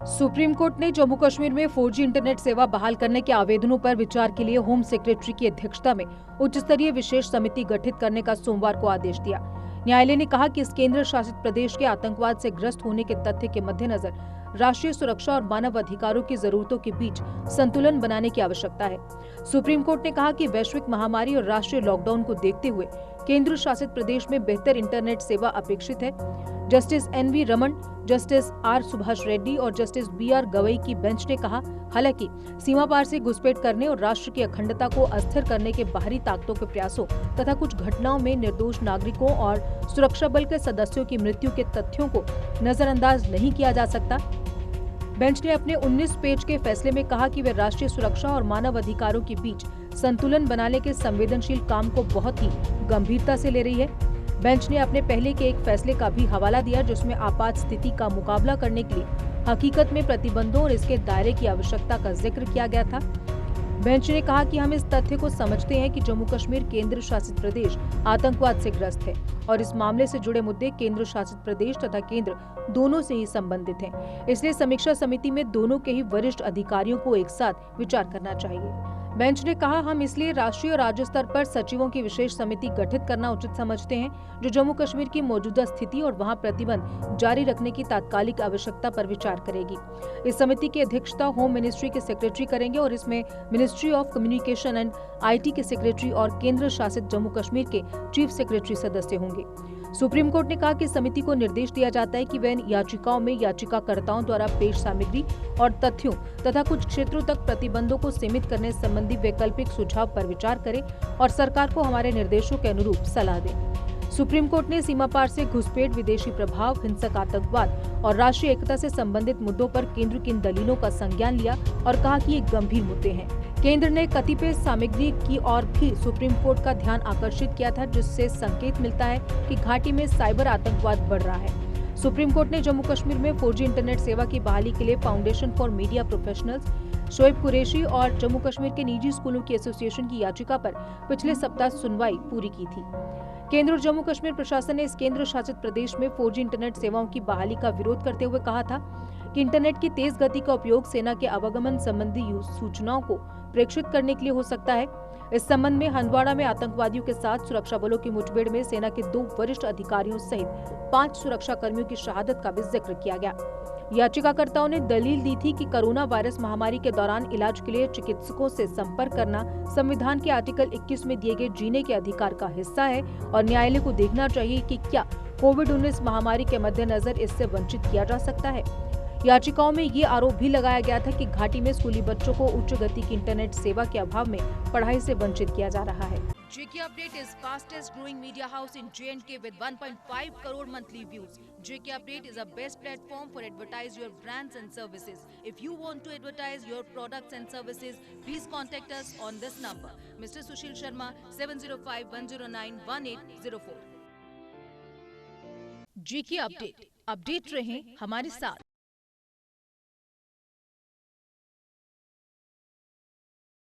Supreme court ने जम्मू कश्मीर में 4G internet सेवा बहाल करने के आवेदनों पर विचार के लिए होम सेक्रेटरी की अध्यक्षता में उच्च स्तरीय विशेष समिति गठित करने का सोमवार को आदेश दिया। न्यायालय ने कहा कि इस केंद्र शासित प्रदेश के आतंकवाद से ग्रस्त होने के तथ्य के मद्देनजर राष्ट्रीय सुरक्षा और मानव अधिकारों की जरूरतों के बीच संतुलन बनाने की आवश्यकता है। सुप्रीम कोर्ट ने कहा कि वैश्विक महामारी और राष्ट्रीय लॉकडाउन को देखते हुए केंद्र शासित प्रदेश में बेहतर इंटरनेट सेवा अपेक्षित है। Justice NV Raman, justice R Subhash Reddy और जस्टिस BR गवई की बेंच ने कहा, हालांकि सीमा पार से घुसपैठ करने और राष्ट्र की अखंडता को अस्थिर करने के बाहरी ताकतों के प्रयासों तथा कुछ घटनाओं में निर्दोष नागरिकों और सुरक्षा बल के सदस्यों की मृत्यु के तथ्यों को नजरअंदाज नहीं किया जा सकता। बेंच ने अपने 19 पेज के फैसले में कहा कि वे राष्ट्रीय सुरक्षा और मानव अधिकारों के बीच संतुलन बनाने के संवेदनशील काम को बहुत ही गंभीरता से ले रही है। बेंच ने अपने पहले के एक फैसले का भी हवाला दिया जिसमें आपात स्थिति का मुकाबला करने के लिए हकीकत में प्रतिबंधों और इसके दायरे की आवश्यकता का जिक्र किया गया था। बेंच ने कहा कि हम इस तथ्य को समझते हैं कि जम्मू कश्मीर केंद्र शासित प्रदेश आतंकवाद से ग्रस्त है और इस मामले से जुड़े मुद्दे केंद्र शासित प्रदेश तथा केंद्र दोनों से ही संबंधित हैं। इसलिए समीक्षा समिति में दोनों के ही वरिष्ठ अधिकारियों को एक साथ विचार करना चाहिए। बेंच ने कहा, हम इसलिए राष्ट्रीय और राज्य स्तर पर सचिवों की विशेष समिति गठित करना उचित समझते हैं जो जम्मू कश्मीर की मौजूदा स्थिति और वहां प्रतिबंध जारी रखने की तात्कालिक आवश्यकता पर विचार करेगी। इस समिति की अध्यक्षता होम मिनिस्ट्री के सेक्रेटरी करेंगे और इसमें ministry of communication and IT के सेक्रेटरी और केंद्र शासित जम्मू कश्मीर के चीफ सेक्रेटरी सदस्य होंगे। सुप्रीम कोर्ट ने कहा कि समिति को निर्देश दिया जाता है कि वह इन याचिकाओं में याचिकाकर्ताओं द्वारा पेश सामग्री और तथ्यों तथा कुछ क्षेत्रों तक प्रतिबंधों को सीमित करने संबंधी वैकल्पिक सुझाव पर विचार करे और सरकार को हमारे निर्देशों के अनुरूप सलाह दे। सुप्रीम कोर्ट ने सीमा पार से घुसपैठ, विदेशी प्रभाव, हिंसक आतंकवाद और राष्ट्रीय एकता से संबंधित मुद्दों पर केंद्र की इन दलीलों का संज्ञान लिया और कहा कि ये गंभीर मुद्दे हैं। केंद्र ने कतिपय सामग्री की ओर भी सुप्रीम कोर्ट का ध्यान आकर्षित किया था जिससे संकेत मिलता है कि घाटी में साइबर आतंकवाद बढ़ रहा है। सुप्रीम कोर्ट ने जम्मू कश्मीर में 4G इंटरनेट सेवा की बहाली के लिए foundation for media professionals, Shoaib Qureshi और जम्मू कश्मीर के निजी स्कूलों की एसोसिएशन की याचिका पर पिछले सप्ताह सुनवाई पूरी की थी। केंद्र और जम्मू कश्मीर प्रशासन ने इस केंद्र शासित प्रदेश में 4G इंटरनेट सेवाओं की बहाली का विरोध करते हुए कहा था कि इंटरनेट की तेज गति का उपयोग सेना के आवागमन संबंधी सूचनाओं को प्रेषित करने के लिए हो सकता है। इस संबंध में हंदवाड़ा में आतंकवादियों के साथ सुरक्षा बलों की मुठभेड़ में सेना के 2 वरिष्ठ अधिकारियों सहित 5 सुरक्षा कर्मियों की शहादत का भी जिक्र किया गया। याचिकाकर्ताओं ने दलील दी थी कि कोरोना वायरस महामारी के दौरान इलाज के लिए चिकित्सकों से संपर्क करना संविधान के आर्टिकल 21 में दिए गए जीने के अधिकार का हिस्सा है और न्यायालय को देखना चाहिए कि क्या कोविड-19 महामारी के मद्देनजर इससे वंचित किया जा सकता है। याचिकाओं में ये आरोप भी लगाया गया था कि घाटी में स्कूली बच्चों को उच्च गति की इंटरनेट सेवा के अभाव में पढ़ाई से वंचित किया जा रहा है। JK Update is fastest growing media house in J&K with 1.5 crore monthly views. JK Update is a best platform for advertise your brands and services. If you want to advertise your products and services, please contact us on this number. Mr. Sushil Sharma 7051091804. JK Update, update रहें हमारे साथ।